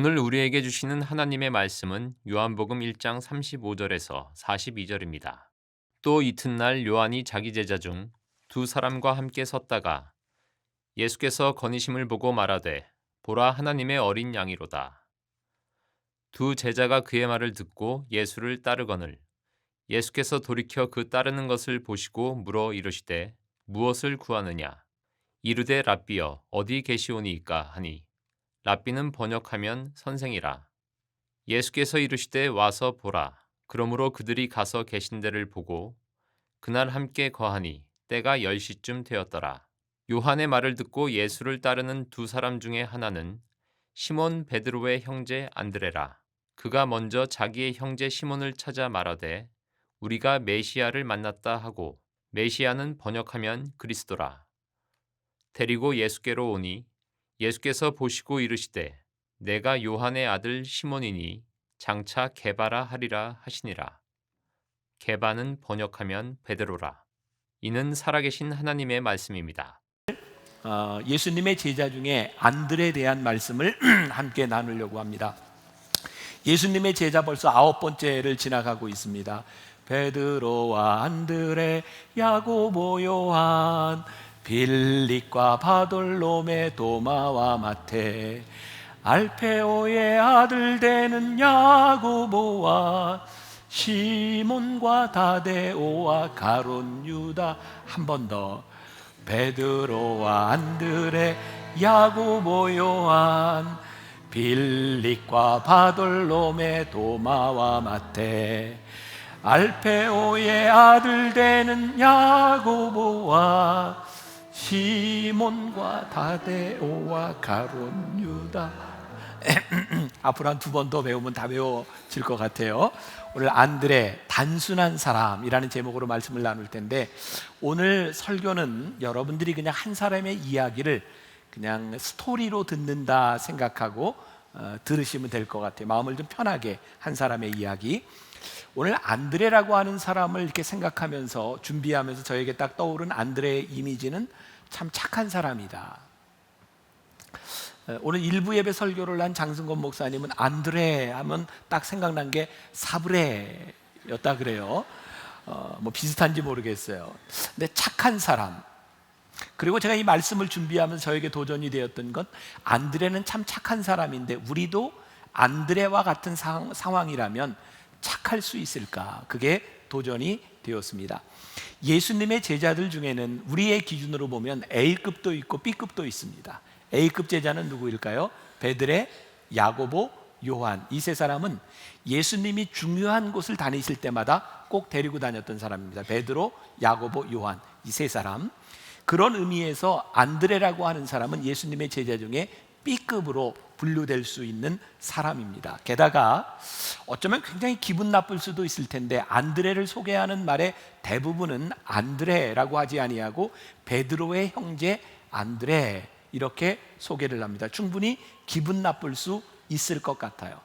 오늘 우리에게 주시는 하나님의 말씀은 요한복음 1장 35절에서 42절입니다. 또 이튿날 요한이 자기 제자 중 두 사람과 함께 섰다가 예수께서 거니심을 보고 말하되 보라 하나님의 어린 양이로다. 두 제자가 그의 말을 듣고 예수를 따르거늘 예수께서 돌이켜 그 따르는 것을 보시고 물어 이르시되 무엇을 구하느냐 이르되 랍비여 어디 계시오니이까 하니 랍비는 번역하면 선생이라. 예수께서 이르시되 와서 보라. 그러므로 그들이 가서 계신 데를 보고 그날 함께 거하니 때가 10시쯤 되었더라. 요한의 말을 듣고 예수를 따르는 두 사람 중에 하나는 시몬 베드로의 형제 안드레라. 그가 먼저 자기의 형제 시몬을 찾아 말하되 우리가 메시아를 만났다 하고, 메시아는 번역하면 그리스도라. 데리고 예수께로 오니 예수께서 보시고 이르시되 내가 요한의 아들 시몬이니 장차 게바라 하리라 하시니라. 게바는 번역하면 베드로라. 이는 살아계신 하나님의 말씀입니다. 예수님의 제자 중에 안드레에 대한 말씀을 함께 나누려고 합니다. 예수님의 제자 벌써 9번째를 지나가고 있습니다. 베드로와 안드레, 야고보, 요한, 빌립과 바돌로메, 도마와 마테, 알페오의 아들 되는 야고보와 시몬과 다데오와 가룟 유다. 한 번 더. 베드로와 안드레, 야고보, 요한, 빌립과 바돌로메, 도마와 마테, 알페오의 아들 되는 야고보와 시몬과 다데오와 가룟 유다. 앞으로 한 2번 더 배우면 다 배워질 것 같아요. 오늘 안드레, 단순한 사람이라는 제목으로 말씀을 나눌 텐데, 오늘 설교는 여러분들이 그냥 한 사람의 이야기를 그냥 스토리로 듣는다 생각하고 들으시면 될 것 같아요. 마음을 좀 편하게, 한 사람의 이야기. 오늘 안드레라고 하는 사람을 이렇게 생각하면서 준비하면서 저에게 딱 떠오른 안드레의 이미지는 참 착한 사람이다. 오늘 일부 예배 설교를 한 장승건 목사님은 안드레 하면 딱 생각난 게 사브레였다 그래요. 뭐 비슷한지 모르겠어요. 근데 착한 사람. 그리고 제가 이 말씀을 준비하면서 저에게 도전이 되었던 건, 안드레는 참 착한 사람인데 우리도 안드레와 같은 상황이라면 착할 수 있을까? 그게 도전이 되었습니다. 예수님의 제자들 중에는 우리의 기준으로 보면 A급도 있고 B급도 있습니다. A급 제자는 누구일까요? 베드레, 야고보, 요한. 이 세 사람은 예수님이 중요한 곳을 다니실 때마다 꼭 데리고 다녔던 사람입니다. 베드로, 야고보, 요한. 이 세 사람. 그런 의미에서 안드레라고 하는 사람은 예수님의 제자 중에 B급으로 분류될 수 있는 사람입니다. 게다가 어쩌면 굉장히 기분 나쁠 수도 있을 텐데, 안드레를 소개하는 말의 대부분은 안드레라고 하지 아니하고 베드로의 형제 안드레 이렇게 소개를 합니다. 충분히 기분 나쁠 수 있을 것 같아요.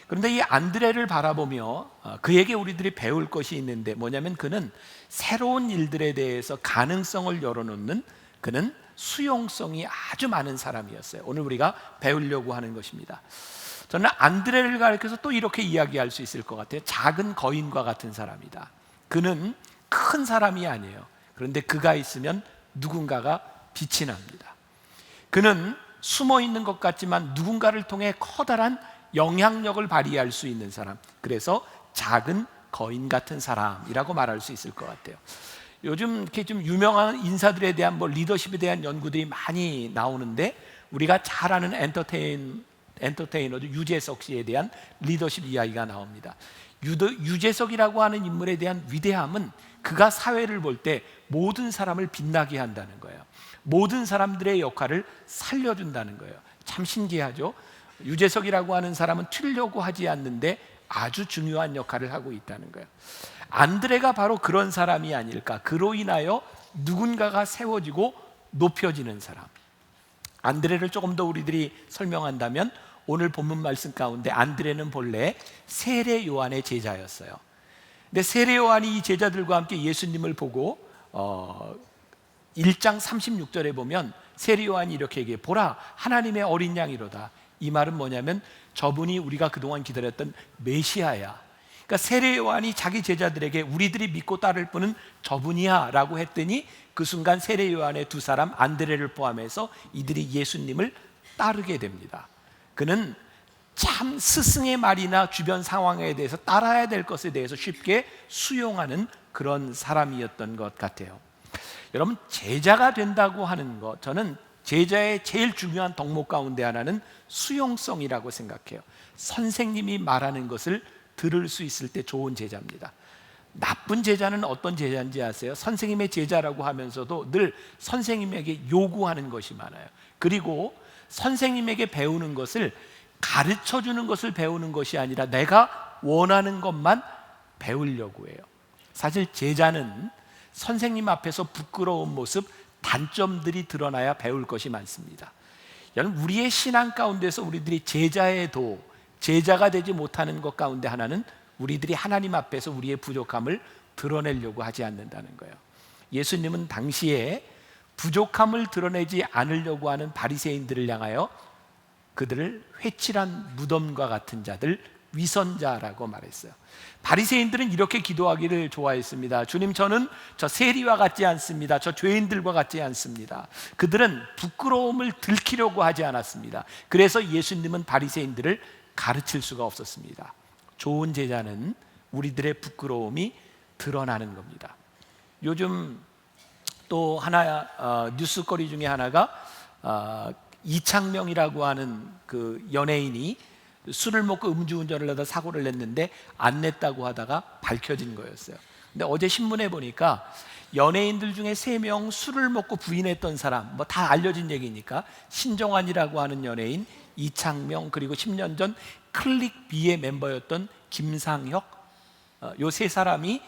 그런데 이 안드레를 바라보며 그에게 우리들이 배울 것이 있는데, 뭐냐면 그는 새로운 일들에 대해서 가능성을 열어놓는, 그는 수용성이 아주 많은 사람이었어요. 오늘 우리가 배우려고 하는 것입니다. 저는 안드레를 가리켜서 또 이렇게 이야기할 수 있을 것 같아요. 작은 거인과 같은 사람이다. 그는 큰 사람이 아니에요. 그런데 그가 있으면 누군가가 빛이 납니다. 그는 숨어 있는 것 같지만 누군가를 통해 커다란 영향력을 발휘할 수 있는 사람. 그래서 작은 거인 같은 사람이라고 말할 수 있을 것 같아요. 요즘 이렇게 좀 유명한 인사들에 대한 리더십에 대한 연구들이 많이 나오는데, 우리가 잘 아는 엔터테이너죠. 유재석 씨에 대한 리더십 이야기가 나옵니다. 유재석이라고 하는 인물에 대한 위대함은 그가 사회를 볼 때 모든 사람을 빛나게 한다는 거예요. 모든 사람들의 역할을 살려준다는 거예요. 참 신기하죠. 유재석이라고 하는 사람은 튀려고 하지 않는데 아주 중요한 역할을 하고 있다는 거예요. 안드레가 바로 그런 사람이 아닐까. 그로 인하여 누군가가 세워지고 높여지는 사람. 안드레를 조금 더 우리들이 설명한다면, 오늘 본문 말씀 가운데 안드레는 본래 세례 요한의 제자였어요. 근데 세례 요한이 이 제자들과 함께 예수님을 보고 1장 36절에 보면 세례 요한이 이렇게 얘기해. 보라 하나님의 어린 양이로다. 이 말은 뭐냐면 저분이 우리가 그동안 기다렸던 메시아야. 그러니까 세례 요한이 자기 제자들에게 우리들이 믿고 따를 분은 저분이야 라고 했더니 그 순간 세례 요한의 두 사람 안드레를 포함해서 이들이 예수님을 따르게 됩니다. 그는 참 스승의 말이나 주변 상황에 대해서 따라야 될 것에 대해서 쉽게 수용하는 그런 사람이었던 것 같아요. 여러분, 제자가 된다고 하는 것, 저는 제자의 제일 중요한 덕목 가운데 하나는 수용성이라고 생각해요. 선생님이 말하는 것을 들을 수 있을 때 좋은 제자입니다. 나쁜 제자는 어떤 제자인지 아세요? 선생님의 제자라고 하면서도 늘 선생님에게 요구하는 것이 많아요. 그리고 선생님에게 배우는 것을 가르쳐 주는 것을 배우는 것이 아니라 내가 원하는 것만 배우려고 해요. 사실 제자는 선생님 앞에서 부끄러운 모습, 단점들이 드러나야 배울 것이 많습니다. 여러분, 우리의 신앙 가운데서 우리들이 제자의 도, 제자가 되지 못하는 것 가운데 하나는 우리들이 하나님 앞에서 우리의 부족함을 드러내려고 하지 않는다는 거예요. 예수님은 당시에 부족함을 드러내지 않으려고 하는 바리새인들을 향하여 그들을 회칠한 무덤과 같은 자들, 위선자라고 말했어요. 바리새인들은 이렇게 기도하기를 좋아했습니다. 주님, 저는 저 세리와 같지 않습니다. 저 죄인들과 같지 않습니다. 그들은 부끄러움을 들키려고 하지 않았습니다. 그래서 예수님은 바리새인들을 가르칠 수가 없었습니다. 좋은 제자는 우리들의 부끄러움이 드러나는 겁니다. 요즘 또 하나 뉴스거리 중에 하나가 이창명이라고 하는 그 연예인이 술을 먹고 음주운전을 하다 사고를 냈는데 안 냈다고 하다가 밝혀진 거였어요. 근데 어제 신문에 보니까 연예인들 중에 3명 술을 먹고 부인했던 사람, 뭐 다 알려진 얘기니까 신정환이라고 하는 연예인, 이창명, 그리고 10년 전 클릭 B의 멤버였던 김상혁, 요 3사람이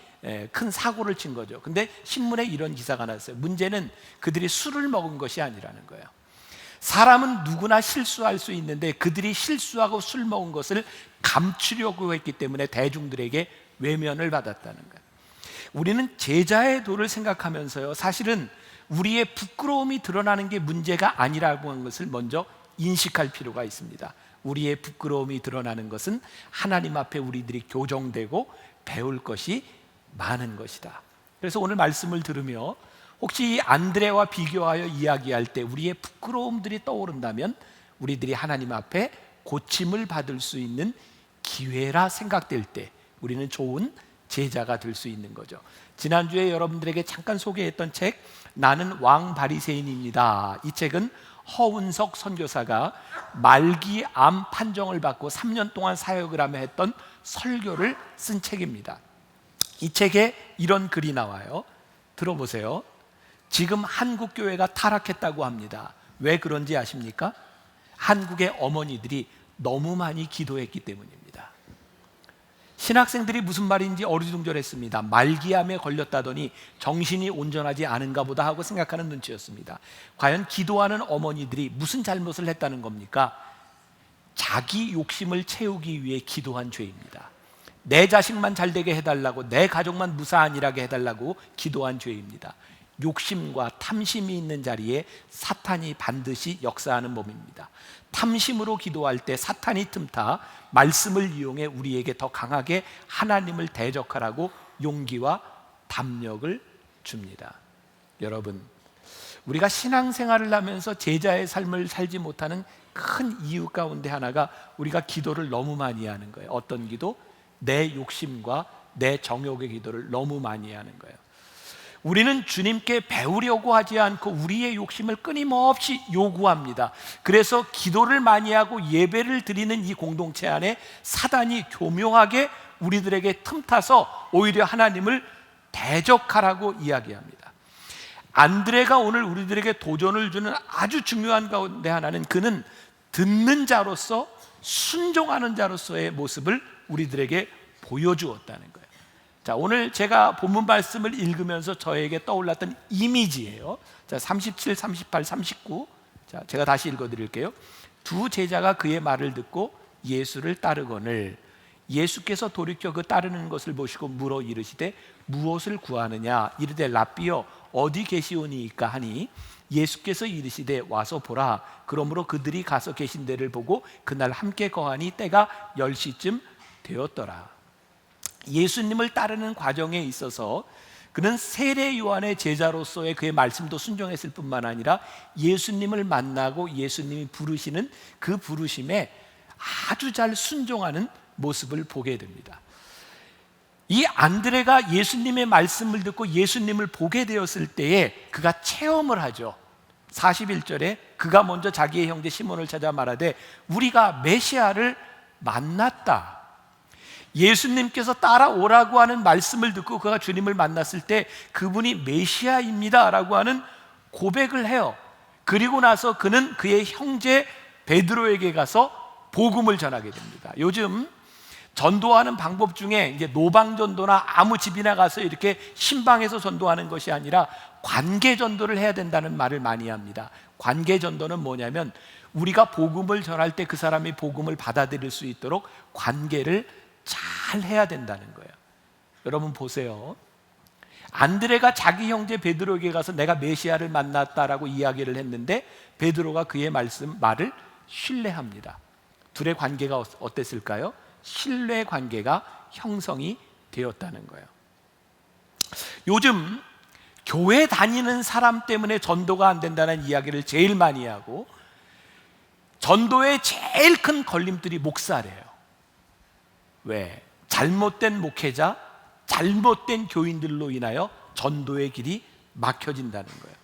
큰 사고를 친 거죠. 근데 신문에 이런 기사가 났어요. 문제는 그들이 술을 먹은 것이 아니라는 거예요. 사람은 누구나 실수할 수 있는데 그들이 실수하고 술 먹은 것을 감추려고 했기 때문에 대중들에게 외면을 받았다는 거예요. 우리는 제자의 도를 생각하면서요, 사실은 우리의 부끄러움이 드러나는 게 문제가 아니라고 하는 것을 먼저 인식할 필요가 있습니다. 우리의 부끄러움이 드러나는 것은 하나님 앞에 우리들이 교정되고 배울 것이 많은 것이다. 그래서 오늘 말씀을 들으며 혹시 이 안드레와 비교하여 이야기할 때 우리의 부끄러움들이 떠오른다면 우리들이 하나님 앞에 고침을 받을 수 있는 기회라 생각될 때 우리는 좋은 제자가 될 수 있는 거죠. 지난주에 여러분들에게 잠깐 소개했던 책, 나는 왕 바리새인입니다. 이 책은 허운석 선교사가 말기 암 판정을 받고 3년 동안 사역을 하며 했던 설교를 쓴 책입니다. 이 책에 이런 글이 나와요. 들어보세요. 지금 한국 교회가 타락했다고 합니다. 왜 그런지 아십니까? 한국의 어머니들이 너무 많이 기도했기 때문입니다. 신학생들이 무슨 말인지 어리둥절했습니다. 말기암에 걸렸다더니 정신이 온전하지 않은가 보다 하고 생각하는 눈치였습니다. 과연 기도하는 어머니들이 무슨 잘못을 했다는 겁니까? 자기 욕심을 채우기 위해 기도한 죄입니다. 내 자식만 잘되게 해달라고, 내 가족만 무사한 일하게 해달라고 기도한 죄입니다. 욕심과 탐심이 있는 자리에 사탄이 반드시 역사하는 몸입니다. 탐심으로 기도할 때 사탄이 틈타 말씀을 이용해 우리에게 더 강하게 하나님을 대적하라고 용기와 담력을 줍니다. 여러분, 우리가 신앙생활을 하면서 제자의 삶을 살지 못하는 큰 이유 가운데 하나가 우리가 기도를 너무 많이 하는 거예요. 어떤 기도? 내 욕심과 내 정욕의 기도를 너무 많이 하는 거예요. 우리는 주님께 배우려고 하지 않고 우리의 욕심을 끊임없이 요구합니다. 그래서 기도를 많이 하고 예배를 드리는 이 공동체 안에 사단이 교묘하게 우리들에게 틈타서 오히려 하나님을 대적하라고 이야기합니다. 안드레가 오늘 우리들에게 도전을 주는 아주 중요한 가운데 하나는 그는 듣는 자로서 순종하는 자로서의 모습을 우리들에게 보여주었다는 거예요. 자, 오늘 제가 본문 말씀을 읽으면서 저에게 떠올랐던 이미지예요. 자, 37, 38, 39. 자, 제가 다시 읽어드릴게요. 두 제자가 그의 말을 듣고 예수를 따르거늘 예수께서 돌이켜 그 따르는 것을 보시고 물어 이르시되 무엇을 구하느냐 이르되 랍비여 어디 계시오니이까 하니 예수께서 이르시되 와서 보라. 그러므로 그들이 가서 계신 데를 보고 그날 함께 거하니 때가 10시쯤 되었더라. 예수님을 따르는 과정에 있어서 그는 세례 요한의 제자로서의 그의 말씀도 순종했을 뿐만 아니라 예수님을 만나고 예수님이 부르시는 그 부르심에 아주 잘 순종하는 모습을 보게 됩니다. 이 안드레가 예수님의 말씀을 듣고 예수님을 보게 되었을 때에 그가 체험을 하죠. 41절에 그가 먼저 자기의 형제 시몬을 찾아 말하되 우리가 메시아를 만났다. 예수님께서 따라오라고 하는 말씀을 듣고 그가 주님을 만났을 때 그분이 메시아입니다 라고 하는 고백을 해요. 그리고 나서 그는 그의 형제 베드로에게 가서 복음을 전하게 됩니다. 요즘 전도하는 방법 중에 이제 노방전도나 아무 집이나 가서 이렇게 신방에서 전도하는 것이 아니라 관계전도를 해야 된다는 말을 많이 합니다. 관계전도는 뭐냐면 우리가 복음을 전할 때 그 사람이 복음을 받아들일 수 있도록 관계를 잘 해야 된다는 거예요. 여러분 보세요. 안드레가 자기 형제 베드로에게 가서 내가 메시아를 만났다라고 이야기를 했는데 베드로가 그의 말을 신뢰합니다. 둘의 관계가 어땠을까요? 신뢰 관계가 형성이 되었다는 거예요. 요즘 교회 다니는 사람 때문에 전도가 안 된다는 이야기를 제일 많이 하고 전도의 제일 큰 걸림돌이 목사래요. 왜? 잘못된 목회자, 잘못된 교인들로 인하여 전도의 길이 막혀진다는 거예요.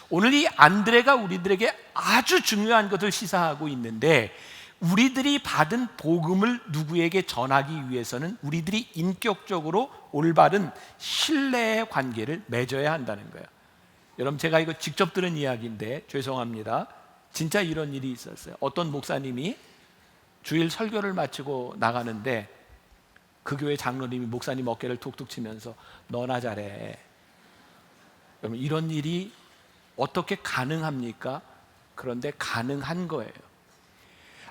오늘 이 안드레가 우리들에게 아주 중요한 것을 시사하고 있는데 우리들이 받은 복음을 누구에게 전하기 위해서는 우리들이 인격적으로 올바른 신뢰의 관계를 맺어야 한다는 거예요. 여러분 제가 이거 직접 들은 이야기인데 죄송합니다. 진짜 이런 일이 있었어요. 어떤 목사님이 주일 설교를 마치고 나가는데 그 교회 장로님이 목사님 어깨를 툭툭 치면서 너나 잘해. 여러분 이런 일이 어떻게 가능합니까? 그런데 가능한 거예요.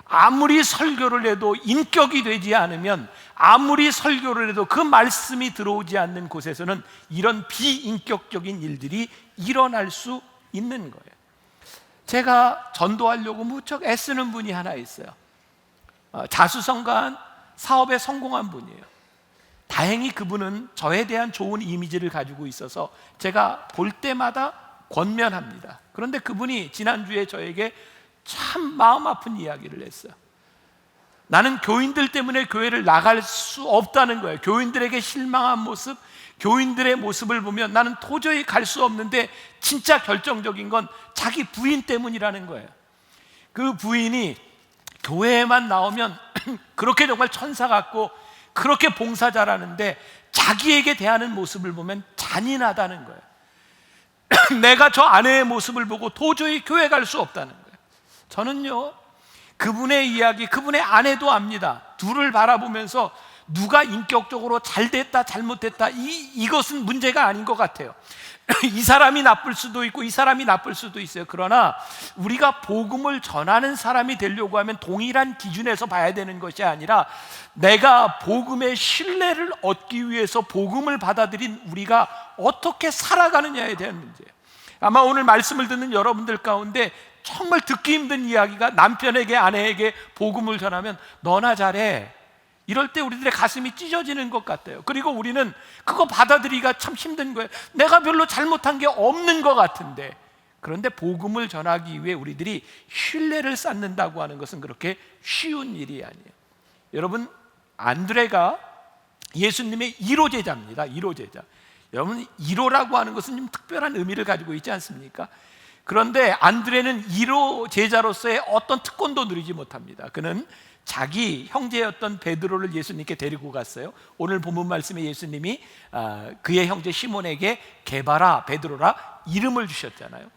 아무리 설교를 해도 인격이 되지 않으면 아무리 설교를 해도 그 말씀이 들어오지 않는 곳에서는 이런 비인격적인 일들이 일어날 수 있는 거예요. 제가 전도하려고 무척 애쓰는 분이 하나 있어요. 자수성가한 사업에 성공한 분이에요. 다행히 그분은 저에 대한 좋은 이미지를 가지고 있어서 제가 볼 때마다 권면합니다. 그런데 그분이 지난주에 저에게 참 마음 아픈 이야기를 했어요. 나는 교인들 때문에 교회를 나갈 수 없다는 거예요. 교인들에게 실망한 모습, 교인들의 모습을 보면 나는 도저히 갈 수 없는데 진짜 결정적인 건 자기 부인 때문이라는 거예요. 그 부인이 교회에만 나오면 그렇게 정말 천사 같고 그렇게 봉사 잘하는데 자기에게 대하는 모습을 보면 잔인하다는 거예요. 내가 저 아내의 모습을 보고 도저히 교회 갈 수 없다는 거예요. 저는요 그분의 이야기, 그분의 아내도 압니다. 둘을 바라보면서 누가 인격적으로 잘됐다 잘못됐다 이것은 문제가 아닌 것 같아요. 이 사람이 나쁠 수도 있고 이 사람이 나쁠 수도 있어요. 그러나 우리가 복음을 전하는 사람이 되려고 하면 동일한 기준에서 봐야 되는 것이 아니라 내가 복음의 신뢰를 얻기 위해서 복음을 받아들인 우리가 어떻게 살아가느냐에 대한 문제예요. 아마 오늘 말씀을 듣는 여러분들 가운데 정말 듣기 힘든 이야기가 남편에게 아내에게 복음을 전하면 너나 잘해 이럴 때 우리들의 가슴이 찢어지는 것 같아요. 그리고 우리는 그거 받아들이기가 참 힘든 거예요. 내가 별로 잘못한 게 없는 것 같은데. 그런데 복음을 전하기 위해 우리들이 신뢰를 쌓는다고 하는 것은 그렇게 쉬운 일이 아니에요. 여러분 안드레가 예수님의 1호 제자입니다. 1호 제자. 여러분 1호라고 하는 것은 좀 특별한 의미를 가지고 있지 않습니까? 그런데 안드레는 1호 제자로서의 어떤 특권도 누리지 못합니다. 그는 자기 형제였던 베드로를 예수님께 데리고 갔어요. 오늘 본문 말씀에 예수님이 그의 형제 시몬에게 게바라, 베드로라 이름을 주셨잖아요.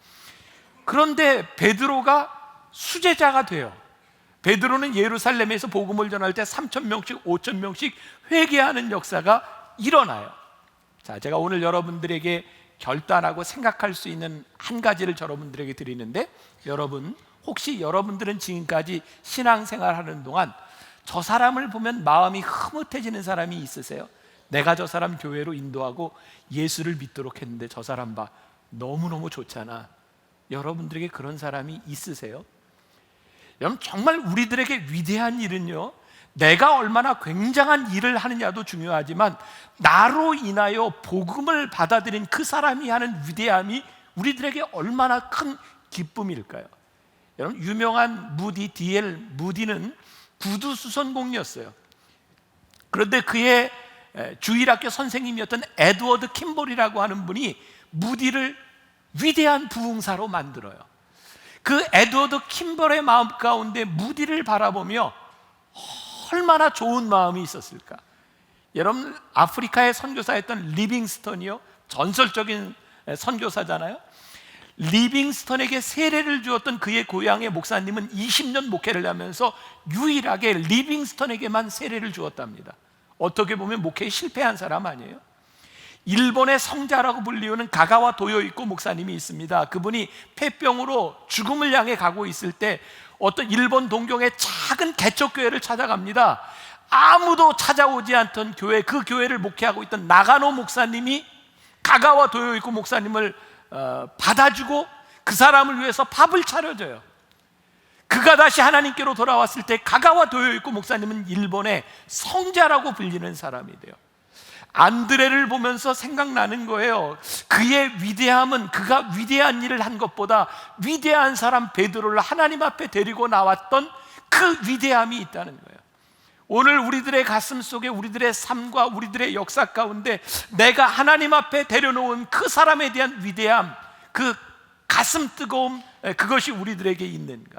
그런데 베드로가 수제자가 돼요. 베드로는 예루살렘에서 복음을 전할 때 3,000명씩 5,000명씩 회개하는 역사가 일어나요. 자, 제가 오늘 여러분들에게 결단하고 생각할 수 있는 한 가지를 여러분들에게 드리는데, 여러분 혹시 여러분들은 지금까지 신앙생활하는 동안 저 사람을 보면 마음이 흐뭇해지는 사람이 있으세요? 내가 저 사람 교회로 인도하고 예수를 믿도록 했는데 저 사람 봐 너무너무 좋잖아. 여러분들에게 그런 사람이 있으세요? 여러분, 정말 우리들에게 위대한 일은요, 내가 얼마나 굉장한 일을 하느냐도 중요하지만 나로 인하여 복음을 받아들인 그 사람이 하는 위대함이 우리들에게 얼마나 큰 기쁨일까요? 여러분, 유명한 무디, D.L. 무디는 구두 수선공이었어요. 그런데 그의 주일학교 선생님이었던 에드워드 킴볼이라고 하는 분이 무디를 위대한 부흥사로 만들어요. 그 에드워드 킴볼의 마음 가운데 무디를 바라보며 얼마나 좋은 마음이 있었을까. 여러분, 아프리카의 선교사였던 리빙스턴이요, 전설적인 선교사잖아요. 리빙스턴에게 세례를 주었던 그의 고향의 목사님은 20년 목회를 하면서 유일하게 리빙스턴에게만 세례를 주었답니다. 어떻게 보면 목회에 실패한 사람 아니에요? 일본의 성자라고 불리우는 가가와 도요이코 목사님이 있습니다. 그분이 폐병으로 죽음을 향해 가고 있을 때 어떤 일본 동경의 작은 개척교회를 찾아갑니다. 아무도 찾아오지 않던 교회, 그 교회를 목회하고 있던 나가노 목사님이 가가와 도요이코 목사님을 받아주고 그 사람을 위해서 밥을 차려줘요. 그가 다시 하나님께로 돌아왔을 때 가가와 도요이코 목사님은 일본의 성자라고 불리는 사람이 돼요. 안드레를 보면서 생각나는 거예요. 그의 위대함은 그가 위대한 일을 한 것보다 위대한 사람 베드로를 하나님 앞에 데리고 나왔던 그 위대함이 있다는 거예요. 오늘 우리들의 가슴 속에 우리들의 삶과 우리들의 역사 가운데 내가 하나님 앞에 데려놓은 그 사람에 대한 위대함, 그 가슴 뜨거움, 그것이 우리들에게 있는가?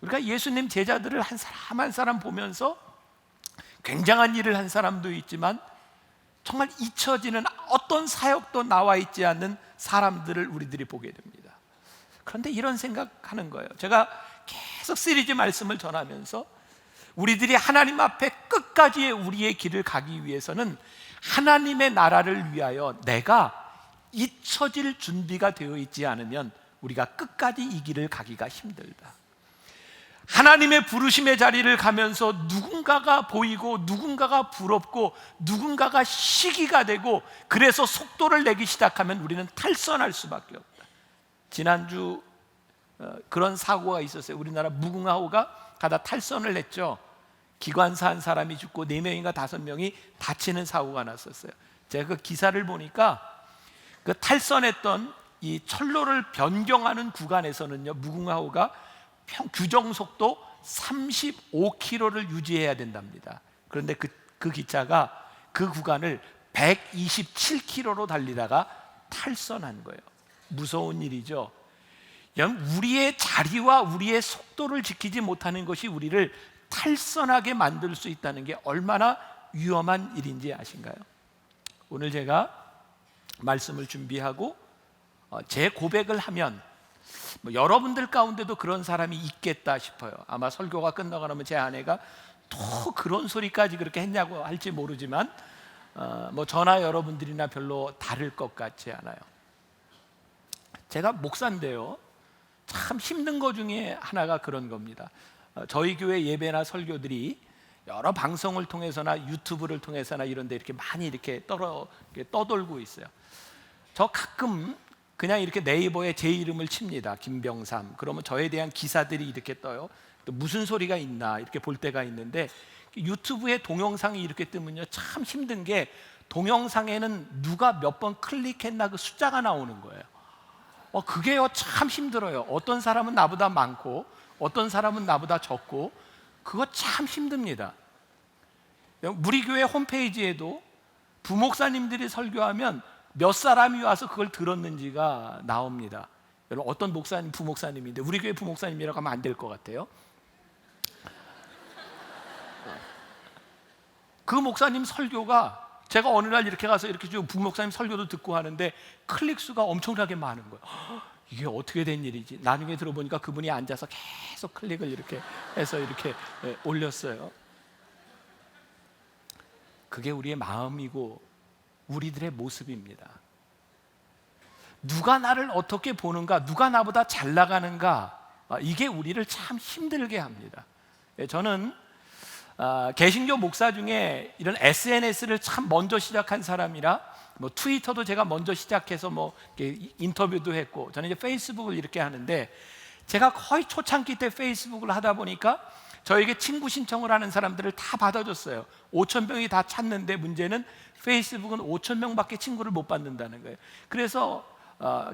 우리가 예수님 제자들을 한 사람 한 사람 보면서 굉장한 일을 한 사람도 있지만 정말 잊혀지는 어떤 사역도 나와 있지 않는 사람들을 우리들이 보게 됩니다. 그런데 이런 생각하는 거예요. 제가 계속 시리즈 말씀을 전하면서 우리들이 하나님 앞에 끝까지의 우리의 길을 가기 위해서는 하나님의 나라를 위하여 내가 잊혀질 준비가 되어 있지 않으면 우리가 끝까지 이 길을 가기가 힘들다. 하나님의 부르심의 자리를 가면서 누군가가 보이고 누군가가 부럽고 누군가가 시기가 되고 그래서 속도를 내기 시작하면 우리는 탈선할 수밖에 없다. 지난주 그런 사고가 있었어요. 우리나라 무궁화호가 가다 탈선을 했죠. 기관사 한 사람이 죽고 4명인가 5명이 다치는 사고가 났었어요. 제가 그 기사를 보니까 그 탈선했던 이 철로를 변경하는 구간에서는요, 무궁화호가 규정 속도 35km를 유지해야 된답니다. 그런데 그 기차가 그 구간을 127km로 달리다가 탈선한 거예요. 무서운 일이죠. 우리의 자리와 우리의 속도를 지키지 못하는 것이 우리를 탈선하게 만들 수 있다는 게 얼마나 위험한 일인지 아신가요? 오늘 제가 말씀을 준비하고 제 고백을 하면 여러분들 가운데도 그런 사람이 있겠다 싶어요. 아마 설교가 끝나고 나면 제 아내가 또 그런 소리까지 그렇게 했냐고 할지 모르지만 저나 여러분들이나 별로 다를 것 같지 않아요. 제가 목사인데요, 참 힘든 것 중에 하나가 그런 겁니다. 저희 교회 예배나 설교들이 여러 방송을 통해서나 유튜브를 통해서나 이런 데 이렇게 많이 이렇게 떠돌고 있어요. 저 가끔 그냥 이렇게 네이버에 제 이름을 칩니다. 김병삼. 그러면 저에 대한 기사들이 이렇게 떠요. 또 무슨 소리가 있나 이렇게 볼 때가 있는데 유튜브에 동영상이 이렇게 뜨면요, 참 힘든 게 동영상에는 누가 몇 번 클릭했나 그 숫자가 나오는 거예요. 그게요 참 힘들어요. 어떤 사람은 나보다 많고 어떤 사람은 나보다 적고 그거 참 힘듭니다. 우리 교회 홈페이지에도 부목사님들이 설교하면 몇 사람이 와서 그걸 들었는지가 나옵니다. 여러분, 어떤 목사님, 부목사님인데 우리 교회 부목사님이라고 하면 안 될 것 같아요. 그 목사님 설교가 제가 어느 날 이렇게 가서 이렇게 좀 부목사님 설교도 듣고 하는데 클릭 수가 엄청나게 많은 거예요. 이게 어떻게 된 일이지? 나중에 들어보니까 그분이 앉아서 계속 클릭을 이렇게 해서 이렇게 올렸어요. 그게 우리의 마음이고 우리들의 모습입니다. 누가 나를 어떻게 보는가, 누가 나보다 잘 나가는가, 이게 우리를 참 힘들게 합니다. 저는 개신교 목사 중에 이런 SNS를 참 먼저 시작한 사람이라 뭐 트위터도 제가 먼저 시작해서 뭐 이렇게 인터뷰도 했고, 저는 이제 페이스북을 이렇게 하는데, 제가 거의 초창기 때 페이스북을 하다 보니까 저에게 친구 신청을 하는 사람들을 다 받아줬어요. 5천 명이 다 찾는데, 문제는 페이스북은 5천 명밖에 친구를 못 받는다는 거예요. 그래서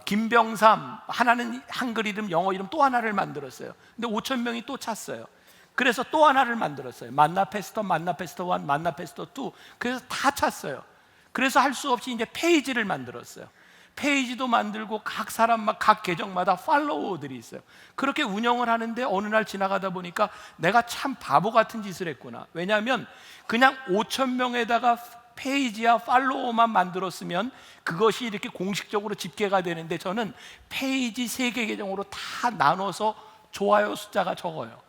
김병삼, 하나는 한글 이름, 영어 이름 또 하나를 만들었어요. 근데 5천 명이 또 찼어요. 그래서 또 하나를 만들었어요. 만나 패스터, 만나 패스터 1, 만나 패스터 2. 그래서 다 찼어요. 그래서 할 수 없이 이제 페이지를 만들었어요. 페이지도 만들고 각 사람 각 계정마다 팔로워들이 있어요. 그렇게 운영을 하는데 어느 날 지나가다 보니까 내가 참 바보 같은 짓을 했구나. 왜냐하면 그냥 5천 명에다가 페이지와 팔로워만 만들었으면 그것이 이렇게 공식적으로 집계가 되는데, 저는 페이지 3개 계정으로 다 나눠서 좋아요 숫자가 적어요.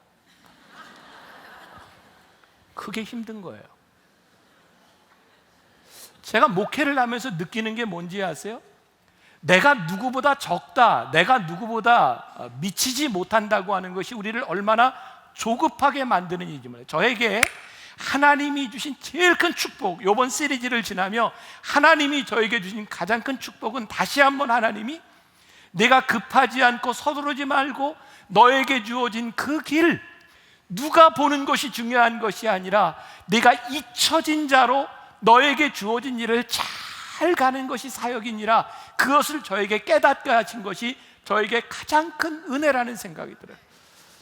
그게 힘든 거예요. 제가 목회를 하면서 느끼는 게 뭔지 아세요? 내가 누구보다 적다, 내가 누구보다 미치지 못한다고 하는 것이 우리를 얼마나 조급하게 만드는 일인지 몰라요. 저에게 하나님이 주신 제일 큰 축복, 이번 시리즈를 지나며 하나님이 저에게 주신 가장 큰 축복은, 다시 한번 하나님이 내가 급하지 않고 서두르지 말고 너에게 주어진 그 길, 누가 보는 것이 중요한 것이 아니라 내가 잊혀진 자로 너에게 주어진 일을 잘 가는 것이 사역이니라, 그것을 저에게 깨닫게 하신 것이 저에게 가장 큰 은혜라는 생각이 들어요.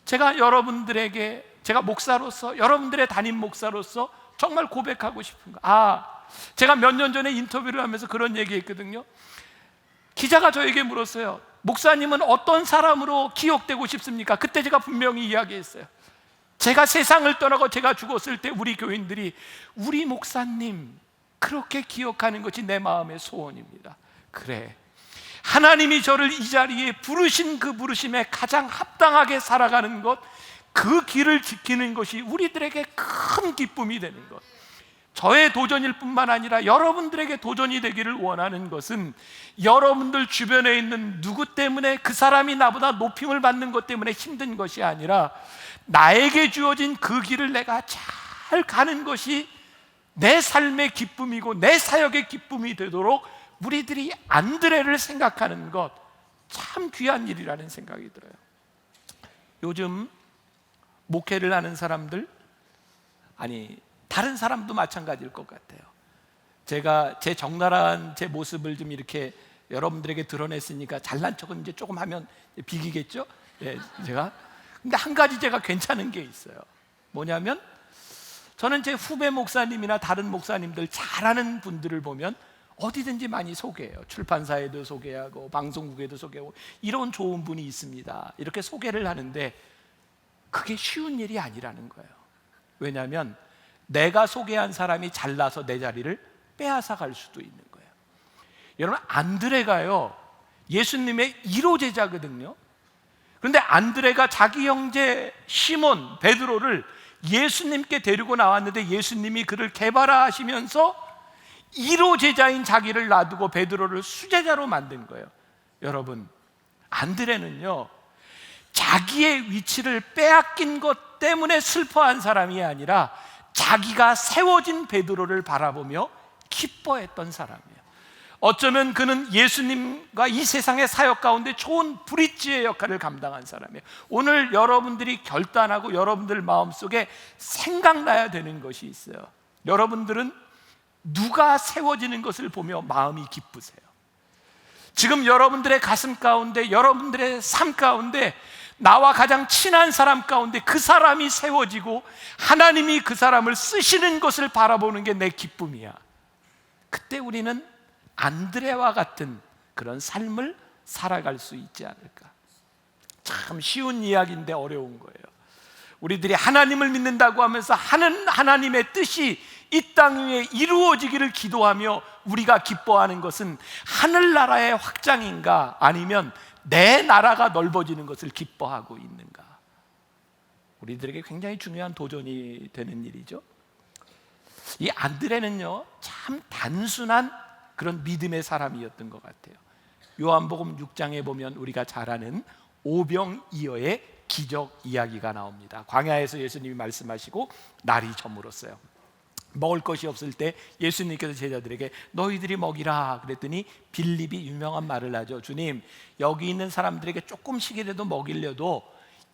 제가 여러분들에게, 제가 목사로서, 여러분들의 담임 목사로서 정말 고백하고 싶은 거, 제가 몇 년 전에 인터뷰를 하면서 그런 얘기했거든요. 기자가 저에게 물었어요. 목사님은 어떤 사람으로 기억되고 싶습니까? 그때 제가 분명히 이야기했어요. 제가 세상을 떠나고 제가 죽었을 때 우리 교인들이 우리 목사님 그렇게 기억하는 것이 내 마음의 소원입니다. 그래, 하나님이 저를 이 자리에 부르신 그 부르심에 가장 합당하게 살아가는 것, 그 길을 지키는 것이 우리들에게 큰 기쁨이 되는 것. 저의 도전일 뿐만 아니라 여러분들에게 도전이 되기를 원하는 것은, 여러분들 주변에 있는 누구 때문에 그 사람이 나보다 높임을 받는 것 때문에 힘든 것이 아니라, 나에게 주어진 그 길을 내가 잘 가는 것이 내 삶의 기쁨이고 내 사역의 기쁨이 되도록 우리들이 안드레를 생각하는 것, 참 귀한 일이라는 생각이 들어요. 요즘 목회를 하는 사람들, 아니 다른 사람도 마찬가지일 것 같아요. 제가 제 적나라한 제 모습을 좀 이렇게 여러분들에게 드러냈으니까 잘난 척은 이제 조금 하면 비기겠죠? 제가 근데 한 가지 제가 괜찮은 게 있어요. 뭐냐면, 저는 제 후배 목사님이나 다른 목사님들 잘하는 분들을 보면 어디든지 많이 소개해요. 출판사에도 소개하고 방송국에도 소개하고, 이런 좋은 분이 있습니다, 이렇게 소개를 하는데 그게 쉬운 일이 아니라는 거예요. 왜냐하면 내가 소개한 사람이 잘나서 내 자리를 빼앗아 갈 수도 있는 거예요. 여러분, 안드레가요 예수님의 1호 제자거든요. 그런데 안드레가 자기 형제 시몬 베드로를 예수님께 데리고 나왔는데, 예수님이 그를 개발하시면서 1호 제자인 자기를 놔두고 베드로를 수제자로 만든 거예요. 여러분, 안드레는요 자기의 위치를 빼앗긴 것 때문에 슬퍼한 사람이 아니라 자기가 세워진 베드로를 바라보며 기뻐했던 사람이에요. 어쩌면 그는 예수님과 이 세상의 사역 가운데 좋은 브릿지의 역할을 감당한 사람이에요. 오늘 여러분들이 결단하고 여러분들 마음속에 생각나야 되는 것이 있어요. 여러분들은 누가 세워지는 것을 보며 마음이 기쁘세요? 지금 여러분들의 가슴 가운데, 여러분들의 삶 가운데 나와 가장 친한 사람 가운데 그 사람이 세워지고 하나님이 그 사람을 쓰시는 것을 바라보는 게 내 기쁨이야. 그때 우리는 안드레와 같은 그런 삶을 살아갈 수 있지 않을까. 참 쉬운 이야기인데 어려운 거예요. 우리들이 하나님을 믿는다고 하면서 하나님의 뜻이 이 땅 위에 이루어지기를 기도하며 우리가 기뻐하는 것은 하늘나라의 확장인가, 아니면 내 나라가 넓어지는 것을 기뻐하고 있는가? 우리들에게 굉장히 중요한 도전이 되는 일이죠. 이 안드레는요 참 단순한 그런 믿음의 사람이었던 것 같아요. 요한복음 6장에 보면 우리가 잘 아는 오병이어의 기적 이야기가 나옵니다. 광야에서 예수님이 말씀하시고 날이 저물었어요. 먹을 것이 없을 때 예수님께서 제자들에게 너희들이 먹이라 그랬더니 빌립이 유명한 말을 하죠. 주님, 여기 있는 사람들에게 조금씩이라도 먹이려도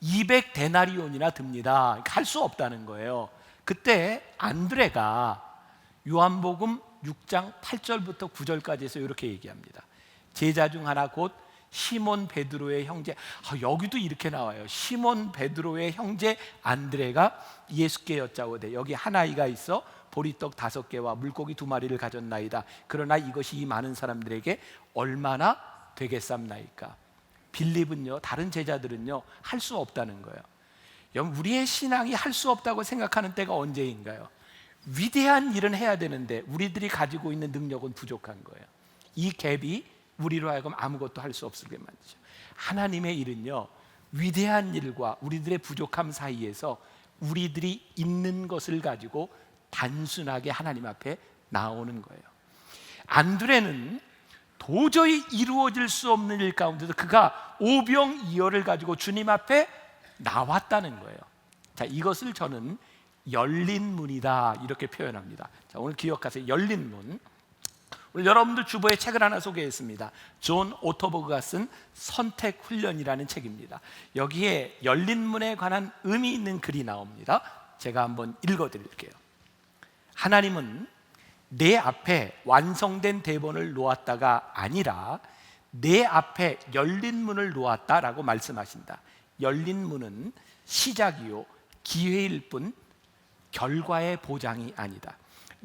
200데나리온이나 듭니다. 할 수 없다는 거예요. 그때 안드레가 요한복음 6장 8절부터 9절까지 해서 이렇게 얘기합니다. 제자 중 하나 곧 시몬 베드로의 형제, 여기도 이렇게 나와요. 시몬 베드로의 형제 안드레가 예수께 여짜오되 여기 한 아이가 있어 보리떡 5개와 물고기 2마리를 가졌나이다. 그러나 이것이 이 많은 사람들에게 얼마나 되겠삼나이까. 빌립은요, 다른 제자들은요 할 수 없다는 거예요. 여러분, 우리의 신앙이 할 수 없다고 생각하는 때가 언제인가요? 위대한 일은 해야 되는데 우리들이 가지고 있는 능력은 부족한 거예요. 이 갭이 우리로 하여금 아무것도 할 수 없게 만드죠. 하나님의 일은요, 위대한 일과 우리들의 부족함 사이에서 우리들이 있는 것을 가지고 단순하게 하나님 앞에 나오는 거예요. 안드레는 도저히 이루어질 수 없는 일 가운데서 그가 오병이어를 가지고 주님 앞에 나왔다는 거예요. 자, 이것을 저는 열린 문이다 이렇게 표현합니다. 자, 오늘 기억하세요. 열린 문. 오늘 여러분들 주보에 책을 하나 소개했습니다. 존 오토버그가 쓴 선택 훈련이라는 책입니다. 여기에 열린 문에 관한 의미 있는 글이 나옵니다. 제가 한번 읽어드릴게요. 하나님은 내 앞에 완성된 대본을 놓았다가 아니라 내 앞에 열린 문을 놓았다라고 말씀하신다. 열린 문은 시작이요 기회일 뿐 결과의 보장이 아니다.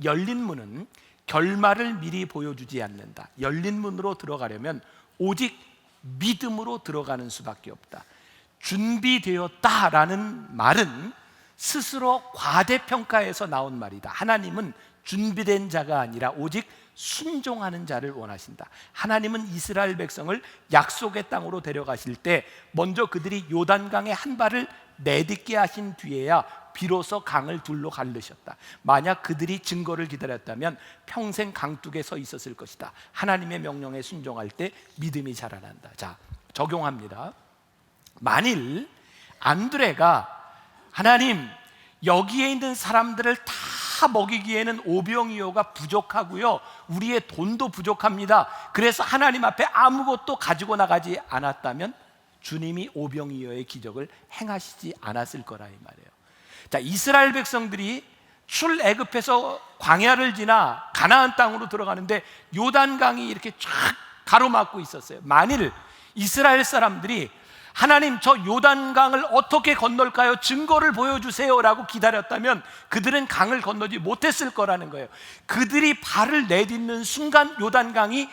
열린 문은 결말을 미리 보여주지 않는다. 열린 문으로 들어가려면 오직 믿음으로 들어가는 수밖에 없다. 준비되었다라는 말은 스스로 과대평가해서 나온 말이다. 하나님은 준비된 자가 아니라 오직 순종하는 자를 원하신다. 하나님은 이스라엘 백성을 약속의 땅으로 데려가실 때 먼저 그들이 요단강에 한 발을 내딛게 하신 뒤에야 비로소 강을 둘로 가르셨다. 만약 그들이 증거를 기다렸다면 평생 강둑에 서 있었을 것이다. 하나님의 명령에 순종할 때 믿음이 자라난다. 자, 적용합니다. 만일 안드레가 하나님, 여기에 있는 사람들을 다 먹이기에는 오병이어가 부족하고요, 우리의 돈도 부족합니다. 그래서 하나님 앞에 아무것도 가지고 나가지 않았다면 주님이 오병이어의 기적을 행하시지 않았을 거라 이 말이에요. 자, 이스라엘 백성들이 출애굽해서 광야를 지나 가나안 땅으로 들어가는데 요단강이 이렇게 쫙 가로막고 있었어요. 만일 이스라엘 사람들이 하나님, 저 요단강을 어떻게 건널까요? 증거를 보여주세요 라고 기다렸다면 그들은 강을 건너지 못했을 거라는 거예요. 그들이 발을 내딛는 순간 요단강이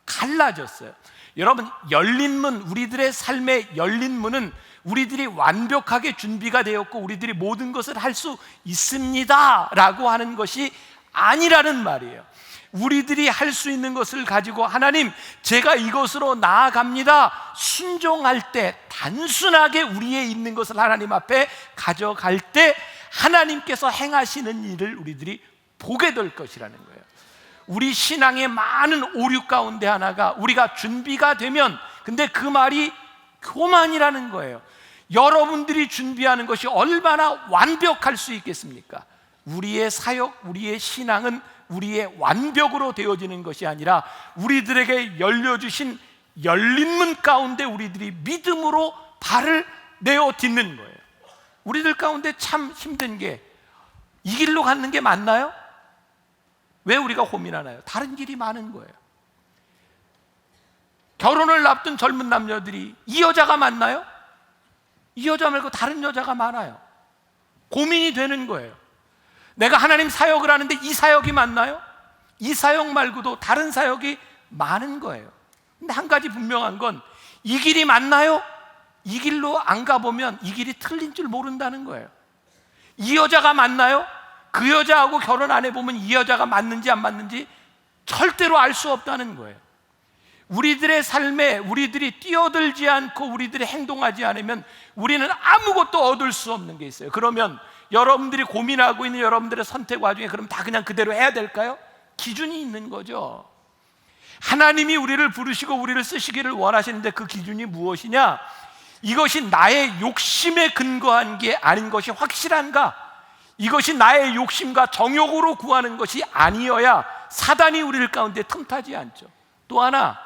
갈라졌어요. 여러분, 열린 문, 우리들의 삶의 열린 문은 우리들이 완벽하게 준비가 되었고 우리들이 모든 것을 할 수 있습니다 라고 하는 것이 아니라는 말이에요. 우리들이 할 수 있는 것을 가지고 하나님, 제가 이것으로 나아갑니다 순종할 때, 단순하게 우리의 있는 것을 하나님 앞에 가져갈 때 하나님께서 행하시는 일을 우리들이 보게 될 것이라는 거예요. 우리 신앙의 많은 오류 가운데 하나가 우리가 준비가 되면, 근데 그 말이 교만이라는 거예요. 여러분들이 준비하는 것이 얼마나 완벽할 수 있겠습니까? 우리의 사역, 우리의 신앙은 우리의 완벽으로 되어지는 것이 아니라 우리들에게 열려주신 열린 문 가운데 우리들이 믿음으로 발을 내어 딛는 거예요. 우리들 가운데 참 힘든 게, 이 길로 가는 게 맞나요? 왜 우리가 고민하나요? 다른 길이 많은 거예요. 결혼을 앞둔 젊은 남녀들이 이 여자가 맞나요? 이 여자 말고 다른 여자가 많아요. 고민이 되는 거예요. 내가 하나님 사역을 하는데 이 사역이 맞나요? 이 사역 말고도 다른 사역이 많은 거예요. 근데 한 가지 분명한 건, 이 길이 맞나요? 이 길로 안 가보면 이 길이 틀린 줄 모른다는 거예요. 이 여자가 맞나요? 그 여자하고 결혼 안 해보면 이 여자가 맞는지 안 맞는지 절대로 알 수 없다는 거예요. 우리들의 삶에 우리들이 뛰어들지 않고 우리들이 행동하지 않으면 우리는 아무것도 얻을 수 없는 게 있어요. 그러면 여러분들이 고민하고 있는 여러분들의 선택 와중에 그럼 다 그냥 그대로 해야 될까요? 기준이 있는 거죠. 하나님이 우리를 부르시고 우리를 쓰시기를 원하시는데 그 기준이 무엇이냐? 이것이 나의 욕심에 근거한 게 아닌 것이 확실한가? 이것이 나의 욕심과 정욕으로 구하는 것이 아니어야 사단이 우리를 가운데 틈타지 않죠. 또 하나,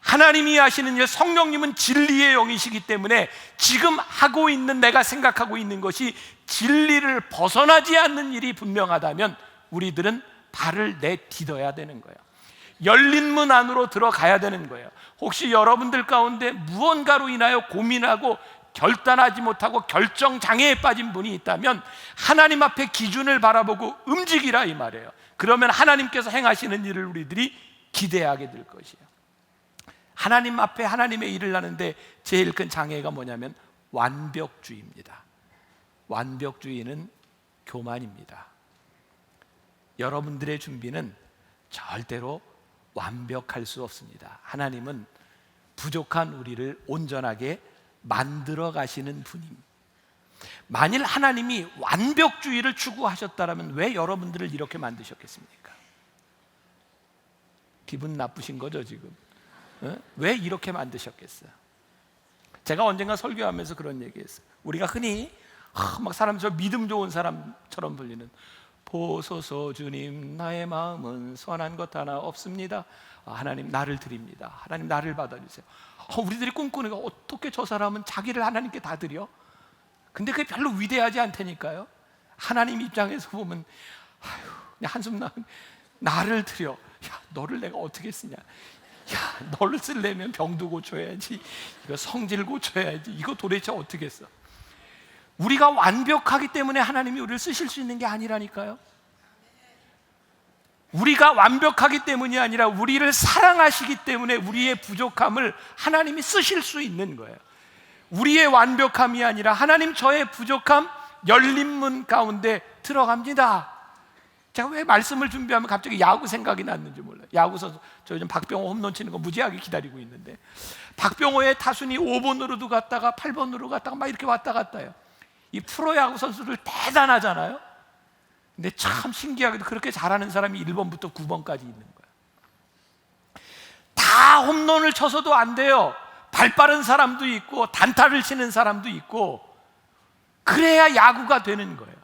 하나님이 하시는 일, 성령님은 진리의 영이시기 때문에 지금 하고 있는, 내가 생각하고 있는 것이 진리를 벗어나지 않는 일이 분명하다면 우리들은 발을 내딛어야 되는 거예요. 열린 문 안으로 들어가야 되는 거예요. 혹시 여러분들 가운데 무언가로 인하여 고민하고 결단하지 못하고 결정장애에 빠진 분이 있다면 하나님 앞에 기준을 바라보고 움직이라 이 말이에요. 그러면 하나님께서 행하시는 일을 우리들이 기대하게 될 것이에요. 하나님 앞에 하나님의 일을 하는데 제일 큰 장애가 뭐냐면 완벽주의입니다. 완벽주의는 교만입니다. 여러분들의 준비는 절대로 완벽할 수 없습니다. 하나님은 부족한 우리를 온전하게 만들어 가시는 분입니다. 만일 하나님이 완벽주의를 추구하셨다면 왜 여러분들을 이렇게 만드셨겠습니까? 기분 나쁘신 거죠 지금? 왜 이렇게 만드셨겠어요? 제가 언젠가 설교하면서 그런 얘기했어요. 우리가 흔히 막 사람, 저 믿음 좋은 사람처럼 불리는, 보소서 주님 나의 마음은 선한 것 하나 없습니다. 하나님 나를 드립니다. 하나님 나를 받아주세요. 우리들이 꿈꾸는 거, 어떻게 저 사람은 자기를 하나님께 다 드려? 근데 그게 별로 위대하지 않다니까요. 하나님 입장에서 보면 그냥 한숨 나면, 나를 드려. 야, 너를 내가 어떻게 쓰냐? 야, 너를 쓰려면 병도 고쳐야지, 이거 성질 고쳐야지, 이거 도대체 어떻게 써? 우리가 완벽하기 때문에 하나님이 우리를 쓰실 수 있는 게 아니라니까요. 우리가 완벽하기 때문이 아니라 우리를 사랑하시기 때문에 우리의 부족함을 하나님이 쓰실 수 있는 거예요. 우리의 완벽함이 아니라 하나님, 저의 부족함, 열린 문 가운데 들어갑니다. 제가 왜 말씀을 준비하면 갑자기 야구 생각이 났는지 몰라요. 야구 선수, 저 요즘 박병호 홈런 치는 거 무지하게 기다리고 있는데, 박병호의 타순이 5번으로도 갔다가 8번으로 갔다가 막 이렇게 왔다 갔다 해요. 이 프로야구 선수들 대단하잖아요. 근데 참 신기하게도 그렇게 잘하는 사람이 1번부터 9번까지 있는 거예요. 다 홈런을 쳐서도 안 돼요. 발 빠른 사람도 있고 단타를 치는 사람도 있고, 그래야 야구가 되는 거예요.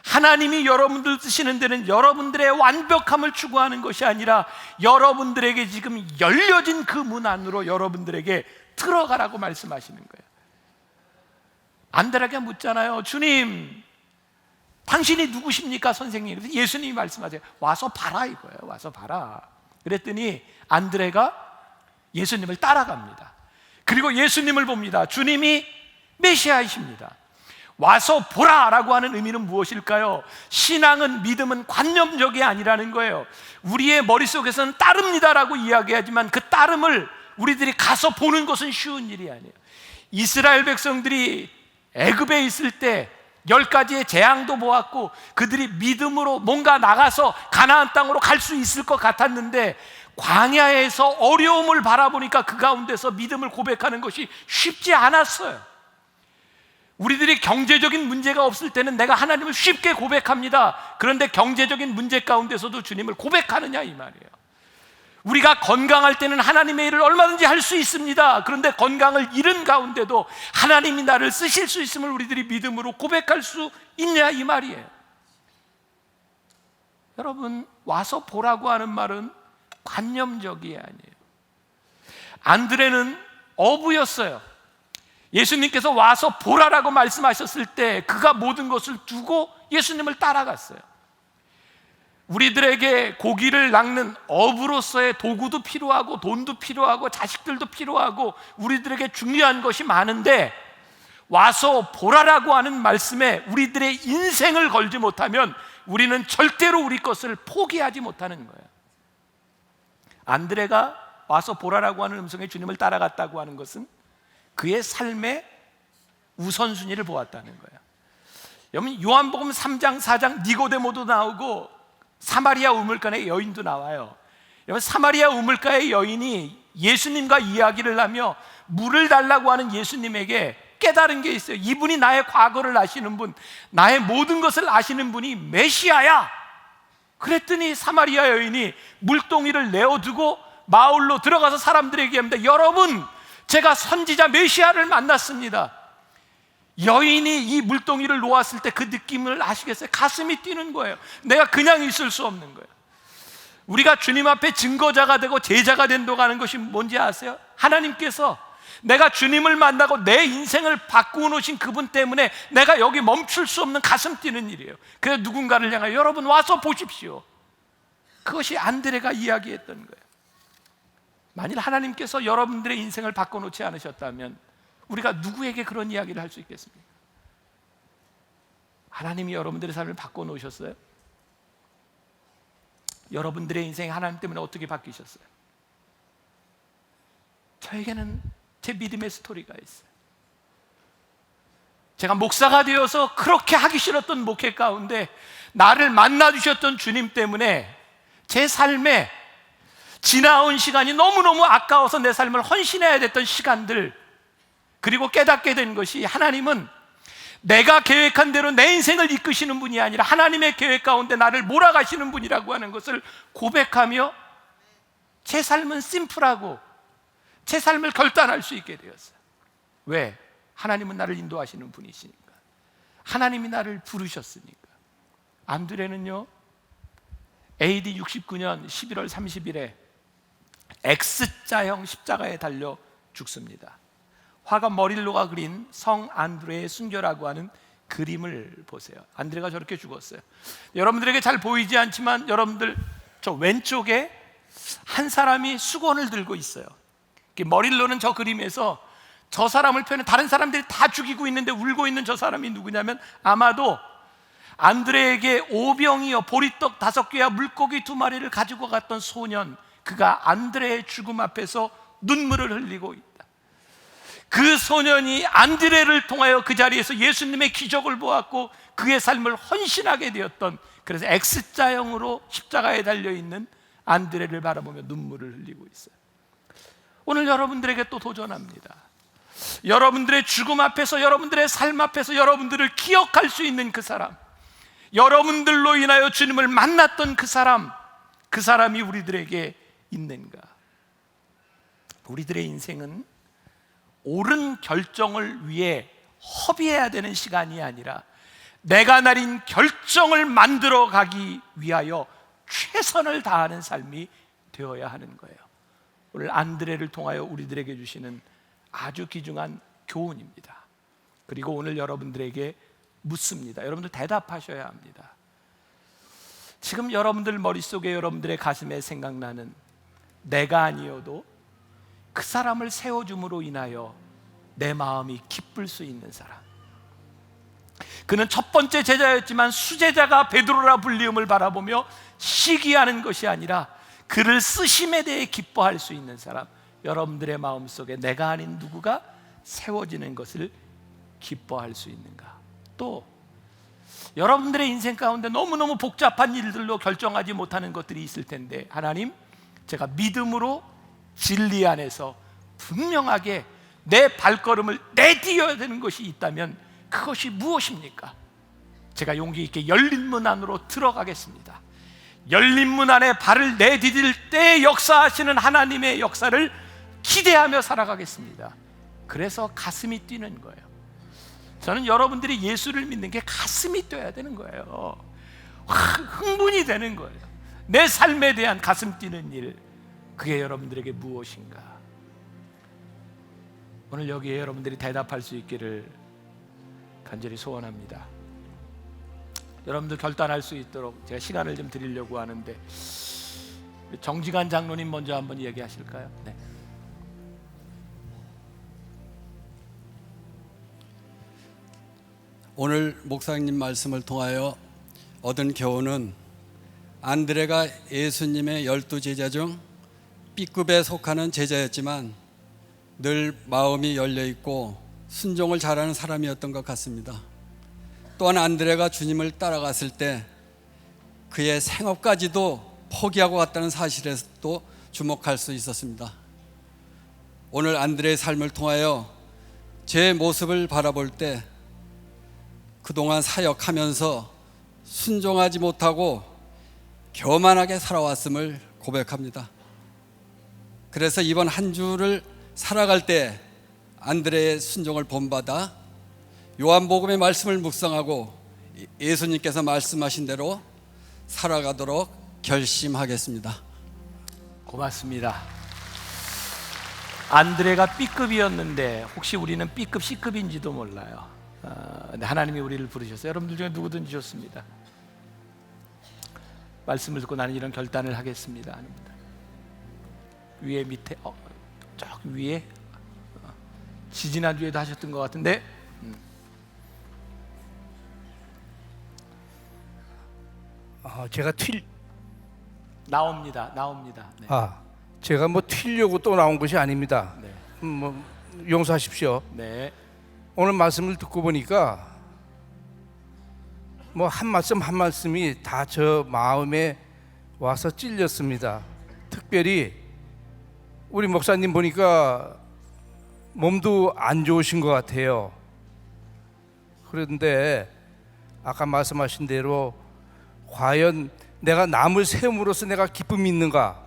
하나님이 여러분들 쓰시는 데는 여러분들의 완벽함을 추구하는 것이 아니라 여러분들에게 지금 열려진 그 문 안으로 여러분들에게 들어가라고 말씀하시는 거예요. 안드레가 묻잖아요. 주님, 당신이 누구십니까 선생님? 그래서 예수님이 말씀하세요. 와서 봐라 이거예요. 와서 봐라. 그랬더니 안드레가 예수님을 따라갑니다. 그리고 예수님을 봅니다. 주님이 메시아이십니다. 와서 보라라고 하는 의미는 무엇일까요? 신앙은, 믿음은 관념적이 아니라는 거예요. 우리의 머릿속에서는 따릅니다라고 이야기하지만 그 따름을 우리들이 가서 보는 것은 쉬운 일이 아니에요. 이스라엘 백성들이 애굽에 있을 때 10가지의 재앙도 보았고 그들이 믿음으로 뭔가 나가서 가나안 땅으로 갈 수 있을 것 같았는데, 광야에서 어려움을 바라보니까 그 가운데서 믿음을 고백하는 것이 쉽지 않았어요. 우리들이 경제적인 문제가 없을 때는 내가 하나님을 쉽게 고백합니다. 그런데 경제적인 문제 가운데서도 주님을 고백하느냐 이 말이에요. 우리가 건강할 때는 하나님의 일을 얼마든지 할 수 있습니다. 그런데 건강을 잃은 가운데도 하나님이 나를 쓰실 수 있음을 우리들이 믿음으로 고백할 수 있냐 이 말이에요. 여러분, 와서 보라고 하는 말은 관념적이 아니에요. 안드레는 어부였어요. 예수님께서 와서 보라라고 말씀하셨을 때 그가 모든 것을 두고 예수님을 따라갔어요. 우리들에게 고기를 낚는 어부로서의 도구도 필요하고 돈도 필요하고 자식들도 필요하고 우리들에게 중요한 것이 많은데, 와서 보라라고 하는 말씀에 우리들의 인생을 걸지 못하면 우리는 절대로 우리 것을 포기하지 못하는 거예요. 안드레가 와서 보라라고 하는 음성에 주님을 따라갔다고 하는 것은 그의 삶의 우선순위를 보았다는 거예요. 여러분, 요한복음 3장 4장 니고데모도 나오고 사마리아 우물가의 여인도 나와요. 여러분, 사마리아 우물가의 여인이 예수님과 이야기를 하며 물을 달라고 하는 예수님에게 깨달은 게 있어요. 이분이 나의 과거를 아시는 분, 나의 모든 것을 아시는 분이 메시아야. 그랬더니 사마리아 여인이 물동이를 내어두고 마을로 들어가서 사람들에게 얘기합니다. 여러분, 제가 선지자 메시아를 만났습니다. 여인이 이 물동이를 놓았을 때 그 느낌을 아시겠어요? 가슴이 뛰는 거예요. 내가 그냥 있을 수 없는 거예요. 우리가 주님 앞에 증거자가 되고 제자가 된다고 하는 것이 뭔지 아세요? 하나님께서 내가 주님을 만나고 내 인생을 바꾸어 놓으신 그분 때문에 내가 여기 멈출 수 없는 가슴 뛰는 일이에요. 그래서 누군가를 향하여 여러분 와서 보십시오. 그것이 안드레가 이야기했던 거예요. 만일 하나님께서 여러분들의 인생을 바꿔놓지 않으셨다면 우리가 누구에게 그런 이야기를 할 수 있겠습니까? 하나님이 여러분들의 삶을 바꿔놓으셨어요? 여러분들의 인생이 하나님 때문에 어떻게 바뀌셨어요? 저에게는 제 믿음의 스토리가 있어요. 제가 목사가 되어서 그렇게 하기 싫었던 목회 가운데 나를 만나주셨던 주님 때문에 제 삶에 지나온 시간이 너무너무 아까워서 내 삶을 헌신해야 됐던 시간들, 그리고 깨닫게 된 것이 하나님은 내가 계획한 대로 내 인생을 이끄시는 분이 아니라 하나님의 계획 가운데 나를 몰아가시는 분이라고 하는 것을 고백하며 제 삶은 심플하고 제 삶을 결단할 수 있게 되었어요. 왜? 하나님은 나를 인도하시는 분이시니까. 하나님이 나를 부르셨으니까. 안드레는요, AD 69년 11월 30일에 X자형 십자가에 달려 죽습니다. 화가 머릴로가 그린 성 안드레의 순교라고 하는 그림을 보세요. 안드레가 저렇게 죽었어요. 여러분들에게 잘 보이지 않지만 여러분들 저 왼쪽에 한 사람이 수건을 들고 있어요. 머릴로는 저 그림에서 저 사람을 표현해 다른 사람들이 다 죽이고 있는데 울고 있는 저 사람이 누구냐면 아마도 안드레에게 오병이어 보리떡 5개와 물고기 2마리를 가지고 갔던 소년, 그가 안드레의 죽음 앞에서 눈물을 흘리고 있다. 그 소년이 안드레를 통하여 그 자리에서 예수님의 기적을 보았고 그의 삶을 헌신하게 되었던, 그래서 X자형으로 십자가에 달려있는 안드레를 바라보며 눈물을 흘리고 있어요. 오늘 여러분들에게 또 도전합니다. 여러분들의 죽음 앞에서, 여러분들의 삶 앞에서 여러분들을 기억할 수 있는 그 사람, 여러분들로 인하여 주님을 만났던 그 사람이 우리들에게 있는가? 우리들의 인생은 옳은 결정을 위해 허비해야 되는 시간이 아니라 내가 내린 결정을 만들어 가기 위하여 최선을 다하는 삶이 되어야 하는 거예요. 오늘 안드레를 통하여 우리들에게 주시는 아주 귀중한 교훈입니다. 그리고 오늘 여러분들에게 묻습니다. 여러분들 대답하셔야 합니다. 지금 여러분들 머릿속에, 여러분들의 가슴에 생각나는 내가 아니어도 그 사람을 세워줌으로 인하여 내 마음이 기쁠 수 있는 사람, 그는 첫 번째 제자였지만 수제자가 베드로라 불리움을 바라보며 시기하는 것이 아니라 그를 쓰심에 대해 기뻐할 수 있는 사람, 여러분들의 마음속에 내가 아닌 누구가 세워지는 것을 기뻐할 수 있는가? 또 여러분들의 인생 가운데 너무너무 복잡한 일들로 결정하지 못하는 것들이 있을 텐데, 하나님, 제가 믿음으로 진리 안에서 분명하게 내 발걸음을 내디뎌야 되는 것이 있다면 그것이 무엇입니까? 제가 용기 있게 열린 문 안으로 들어가겠습니다. 열린 문 안에 발을 내디딜 때 역사하시는 하나님의 역사를 기대하며 살아가겠습니다. 그래서 가슴이 뛰는 거예요. 저는 여러분들이 예수를 믿는 게 가슴이 뛰어야 되는 거예요. 흥분이 되는 거예요. 내 삶에 대한 가슴 뛰는 일, 그게 여러분들에게 무엇인가? 오늘 여기에 여러분들이 대답할 수 있기를 간절히 소원합니다. 여러분들 결단할 수 있도록 제가 시간을 좀 드리려고 하는데, 정지관 장로님 먼저 한번 얘기하실까요? 네. 오늘 목사님 말씀을 통하여 얻은 교훈은, 안드레가 예수님의 12제자 중 B급에 속하는 제자였지만 늘 마음이 열려있고 순종을 잘하는 사람이었던 것 같습니다. 또한 안드레가 주님을 따라갔을 때 그의 생업까지도 포기하고 갔다는 사실에도 주목할 수 있었습니다. 오늘 안드레의 삶을 통하여 제 모습을 바라볼 때 그동안 사역하면서 순종하지 못하고 교만하게 살아왔음을 고백합니다. 그래서 이번 한 주를 살아갈 때 안드레의 순종을 본받아 요한복음의 말씀을 묵상하고 예수님께서 말씀하신 대로 살아가도록 결심하겠습니다. 고맙습니다. 안드레가 B급이었는데 혹시 우리는 B급, C급인지도 몰라요. 근데 하나님이 우리를 부르셨어요. 여러분들 중에 누구든지 좋습니다. 말씀을 듣고 나는 이런 결단을 하겠습니다. 아닙니다. 위에 밑에 저 위에 지지난주에도 하셨던 것 같은데 제가 나옵니다. 네. 제가 뭐 튀려고 또 나온 것이 아닙니다. 네. 뭐 용서하십시오. 네. 오늘 말씀을 듣고 보니까 뭐 한 말씀 한 말씀이 다 저 마음에 와서 찔렸습니다. 특별히 우리 목사님 보니까 몸도 안 좋으신 것 같아요. 그런데 아까 말씀하신 대로 과연 내가 남을 세움으로써 내가 기쁨이 있는가?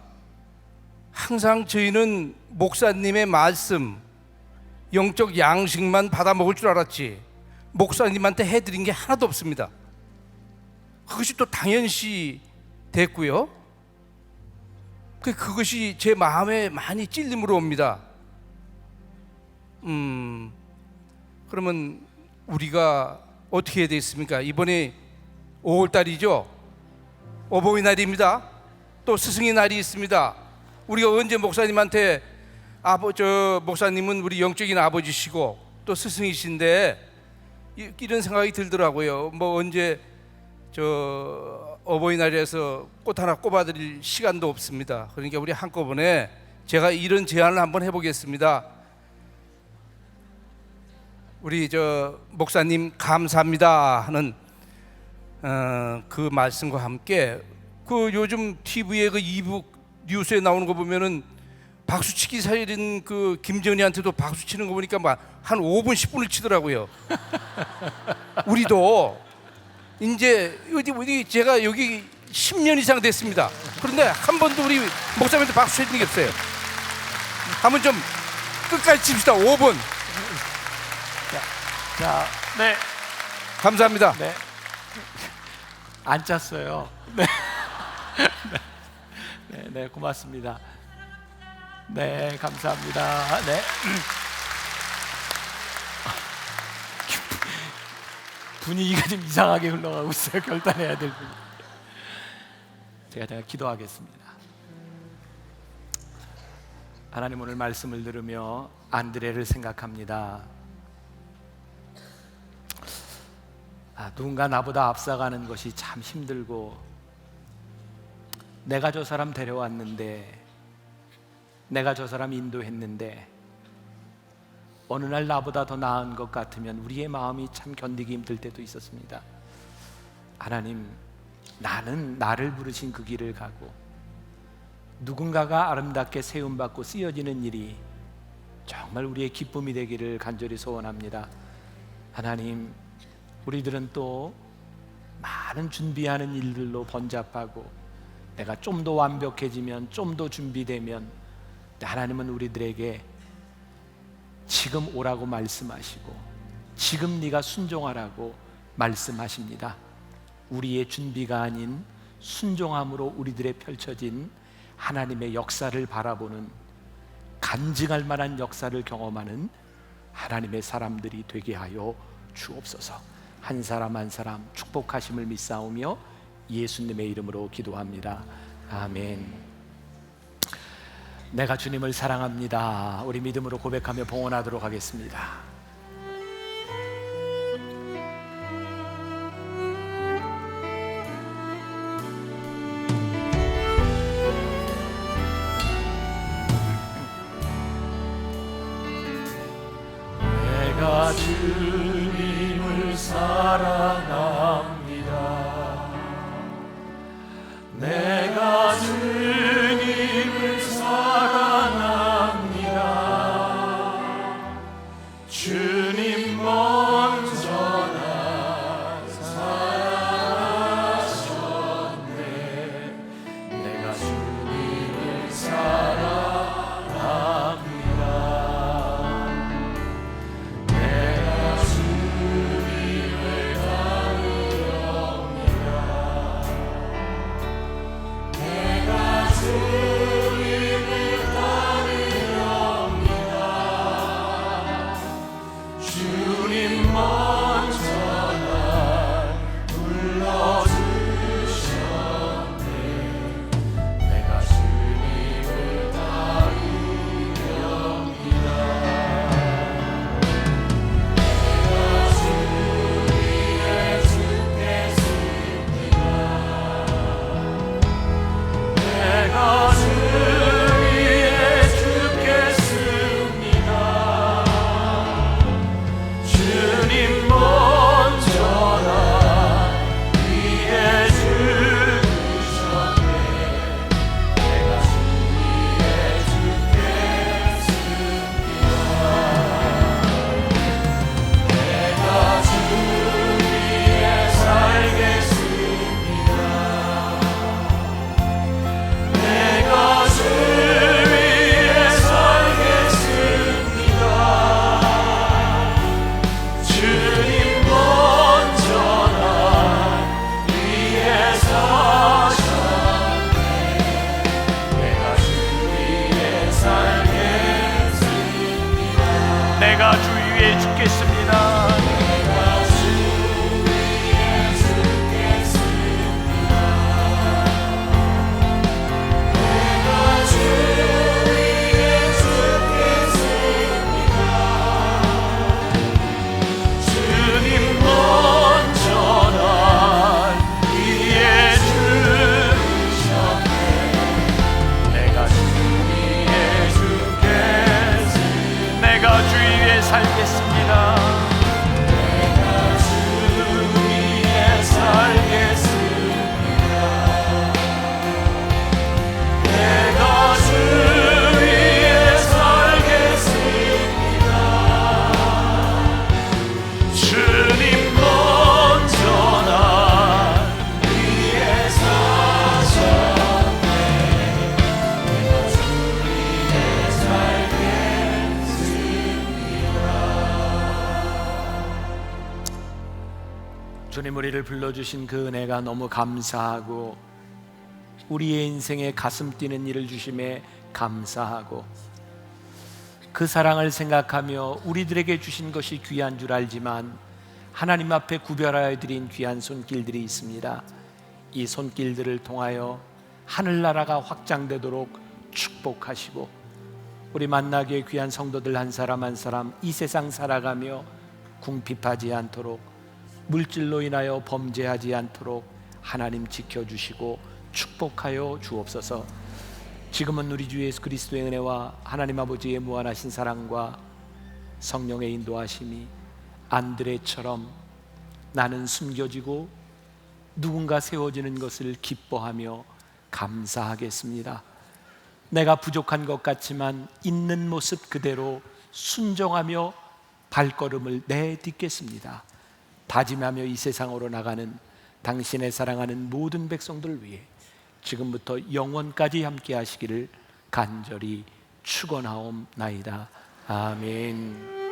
항상 저희는 목사님의 말씀, 영적 양식만 받아 먹을 줄 알았지 목사님한테 해드린 게 하나도 없습니다. 그것이 또 당연시 됐고요. 그것이 제 마음에 많이 찔림으로 옵니다. 그러면 우리가 어떻게 해야 되겠습니까? 이번에 5월달이죠. 어버이날입니다. 또 스승의 날이 있습니다. 우리가 언제 목사님한테 목사님은 우리 영적인 아버지시고 또 스승이신데 이런 생각이 들더라고요. 뭐 언제 어버이날에서 꽃 하나 꼽아드릴 시간도 없습니다. 그러니까 우리 한꺼번에 제가 이런 제안을 한번 해보겠습니다. 우리 목사님 감사합니다 하는 그 말씀과 함께 요즘 TV에 이북 뉴스에 나오는 거 보면은 박수치기 사실은 김정희한테도 박수 치는 거 보니까 한 5분 10분을 치더라고요. 우리도 이제 제가 여기 10년 이상 됐습니다. 그런데 한 번도 우리 목사님한테 박수 쳐준 게 없어요. 한번 좀 끝까지 칩시다. 5분. 자, 네. 감사합니다. 네. 안 짰어요. 네. 네, 고맙습니다. 네, 감사합니다. 네. 분위기가 좀 이상하게 흘러가고 있어요. 결단해야 될 분위기. 제가 기도하겠습니다. 하나님, 오늘 말씀을 들으며 안드레를 생각합니다. 누군가 나보다 앞서가는 것이 참 힘들고, 내가 저 사람 데려왔는데, 내가 저 사람 인도했는데 어느 날 나보다 더 나은 것 같으면 우리의 마음이 참 견디기 힘들 때도 있었습니다. 하나님, 나는 나를 부르신 그 길을 가고 누군가가 아름답게 세움받고 쓰여지는 일이 정말 우리의 기쁨이 되기를 간절히 소원합니다. 하나님, 우리들은 또 많은 준비하는 일들로 번잡하고 내가 좀 더 완벽해지면, 좀 더 준비되면, 하나님은 우리들에게 지금 오라고 말씀하시고 지금 네가 순종하라고 말씀하십니다. 우리의 준비가 아닌 순종함으로 우리들의 펼쳐진 하나님의 역사를 바라보는, 간증할 만한 역사를 경험하는 하나님의 사람들이 되게 하여 주옵소서. 한 사람 한 사람 축복하심을 믿사오며 예수님의 이름으로 기도합니다. 아멘. 내가 주님을 사랑합니다. 우리 믿음으로 고백하며 봉헌하도록 하겠습니다. 내가 주님을 사랑합니다. 내가 주님을 사랑합니다. 주님 먼저 날 사랑하셨네. 내가 주님을 사랑합니다. 내가 주 위에 죽겠습니다. 살겠습니다. 내가 주 위에 살겠습니다. 내가 주 위에 살겠습니다. 주님 먼저 날 위해 사셨네. 내가 주 위에 주님 우리를 불러주신 그 은혜가 너무 감사하고 우리의 인생에 가슴 뛰는 일을 주심에 감사하고 그 사랑을 생각하며 우리들에게 주신 것이 귀한 줄 알지만 하나님 앞에 구별하여 드린 귀한 손길들이 있습니다. 이 손길들을 통하여 하늘나라가 확장되도록 축복하시고 우리 만나기에 귀한 성도들 한 사람 한 사람 이 세상 살아가며 궁핍하지 않도록 물질로 인하여 범죄하지 않도록 하나님 지켜주시고 축복하여 주옵소서. 지금은 우리 주 예수 그리스도의 은혜와 하나님 아버지의 무한하신 사랑과 성령의 인도하심이 안드레처럼 나는 숨겨지고 누군가 세워지는 것을 기뻐하며 감사하겠습니다. 내가 부족한 것 같지만 있는 모습 그대로 순종하며 발걸음을 내딛겠습니다. 다짐하며 이 세상으로 나가는 당신의 사랑하는 모든 백성들을 위해 지금부터 영원까지 함께 하시기를 간절히 축원하옵나이다. 아멘.